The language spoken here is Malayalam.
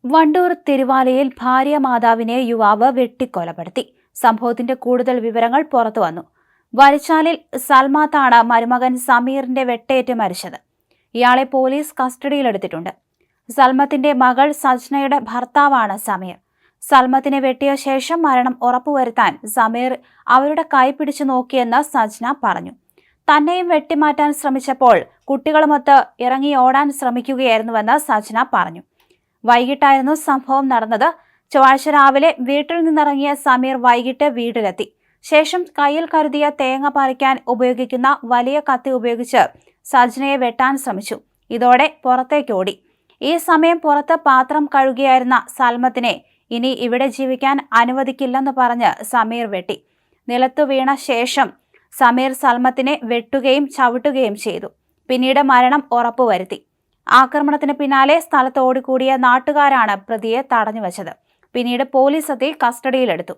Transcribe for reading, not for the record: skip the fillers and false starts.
വണ്ടൂർ തിരുവാലയിൽ ഭാര്യ മാതാവിനെ യുവാവ് വെട്ടിക്കൊലപ്പെടുത്തി. സംഭവത്തിന്റെ കൂടുതൽ വിവരങ്ങൾ പുറത്തുവന്നു. വരിച്ചാലിൽ സൽമാത്താണ് മരുമകൻ സമീറിന്റെ വെട്ടേറ്റ് മരിച്ചത്. ഇയാളെ പോലീസ് കസ്റ്റഡിയിലെടുത്തിട്ടുണ്ട്. സൽമത്തിന്റെ മകൾ സജ്നയുടെ ഭർത്താവാണ് സമീർ. സൽമത്തിനെ വെട്ടിയ ശേഷം മരണം ഉറപ്പുവരുത്താൻ സമീർ അവരുടെ കൈ പിടിച്ചു നോക്കിയെന്ന് സജ്ന പറഞ്ഞു. തന്നെയും വെട്ടിമാറ്റാൻ ശ്രമിച്ചപ്പോൾ കുട്ടികളുമൊത്ത് ഇറങ്ങി ഓടാൻ ശ്രമിക്കുകയായിരുന്നുവെന്ന് സജ്ന പറഞ്ഞു. വൈകിട്ടായിരുന്നു സംഭവം നടന്നത്. ചൊവ്വാഴ്ച രാവിലെ വീട്ടിൽ നിന്നിറങ്ങിയ സമീർ വൈകിട്ട് വീട്ടിലെത്തി. ശേഷം കയ്യിൽ കരുതിയ തേങ്ങ പറിക്കാൻ ഉപയോഗിക്കുന്ന വലിയ കത്തി ഉപയോഗിച്ച് സജ്നയെ വെട്ടാൻ ശ്രമിച്ചു. ഇതോടെ പുറത്തേക്കോടി. ഈ സമയം പുറത്ത് പാത്രം കഴുകിയായിരുന്ന സൽമത്തിനെ ഇനി ഇവിടെ ജീവിക്കാൻ അനുവദിക്കില്ലെന്ന് പറഞ്ഞ് സമീർ വെട്ടി. നിലത്തു വീണ ശേഷം സമീർ സൽമത്തിനെ വെട്ടുകയും ചവിട്ടുകയും ചെയ്തു. പിന്നീട് മരണം ഉറപ്പുവരുത്തി. ആക്രമണത്തിന് പിന്നാലെ സ്ഥലത്ത് ഓടിക്കൂടിയ നാട്ടുകാരാണ് പ്രതിയെ തടഞ്ഞുവച്ചത്. പിന്നീട് പോലീസ് എത്തി കസ്റ്റഡിയിലെടുത്തു.